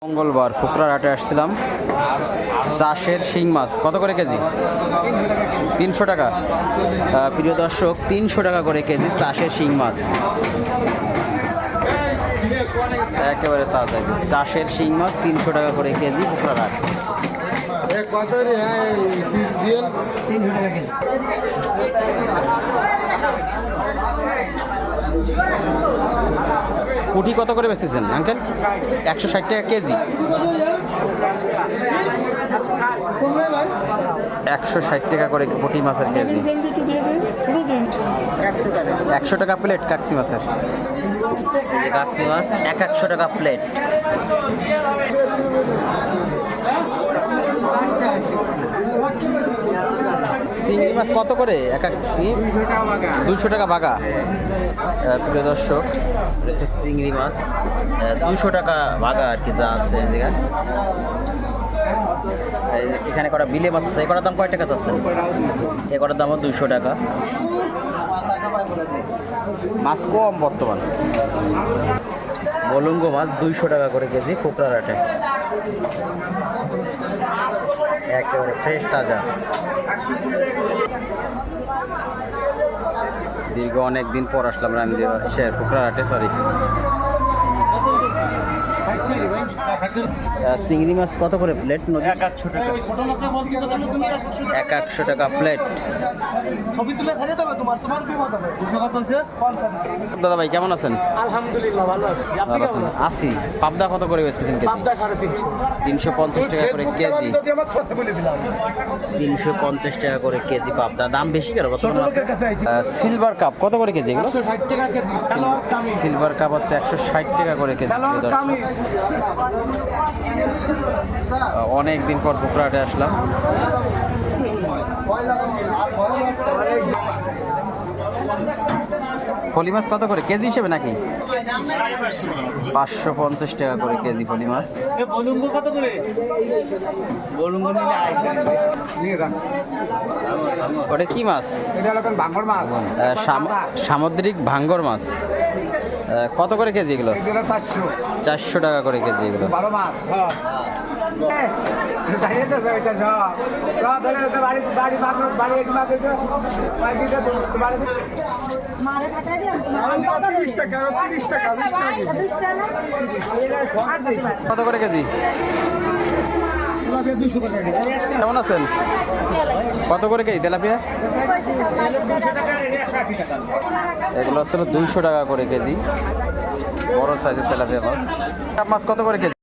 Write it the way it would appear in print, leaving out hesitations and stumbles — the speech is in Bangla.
মঙ্গলবার ফুকরার হাটে আসছিলাম। চাষের শিং মাছ কত করে কেজি? 300 টাকা। প্রিয় দর্শক, 300 টাকা করে কেজি চাষের শিং মাছ, একেবারে তাজা চাষের শিং মাছ 300 টাকা করে কেজি ফুকরার হাট। পুঁটি কত করে বেচতেছেন আঙ্কেল? 160 টাকা কেজি। 160 টাকা করে পুঁটি মাছের কেজি। 100 টাকা প্লেট কাকসি মাছের। কাকসি মাছ 100 টাকা প্লেট। চিংড়ি মাছ কত করে? 200 টাকা বাগা। প্রিয় দর্শক, চিংড়ি মাছ 200 টাকা বাগা আর কি, যা আছে এখানে কটা বিলে মাছ আছে। এটার দাম কয় টাকা চাচ্ছেন? এটার দামও 200 টাকা। মাছ কম বর্তমান। বলুঙ্গ মাছ 200 টাকা করে কেজি ফুকরার হাটে, একেবারে ফ্রেশ তাজা। দীর্ঘ অনেক দিন পর আসলাম রামদেব ফুকরার হাটে। সরি, চিংড়ি মাছ কত করে প্লেট? 100 টাকা। 100 টাকা প্লেট। দাদা ভাই কেমন আছেন? আলহামদুলিল্লাহ ভালো আছি। আপনি কেমন আছেন? আছি। পাবদা কত করে বেচতেছেন কেজি? পাবদা 350। 350 টাকা করে কেজি। 350 টাকা করে কেজি পাবদা। দাম বেশি কেন? সিলভার কাপ কত করে কেজি? 160 টাকা কেজি। সিলভার কাপ হচ্ছে 160 টাকা করে কেজি। অনেক দিন পর ফুকরাহাটে আসলাম। ফলি মাছ কত করে কেজি হিসেবে নাকি? 550 টাকা করে কেজি ফলি মাছ। কত করে? ওটা কি মাছ? সামুদ্রিক ভাঙ্গর মাছ। কত করে কেজি এগুলো? 400 টাকা করে কেজি এগুলো। কত করে কেজি? কেমন আছেন? কত করে কেজি তেলাপিয়া? এগুলো হচ্ছে 200 টাকা করে কেজি, বড় সাইজের তেলাপিয়া মাছ। মাছ কত করে কেজি?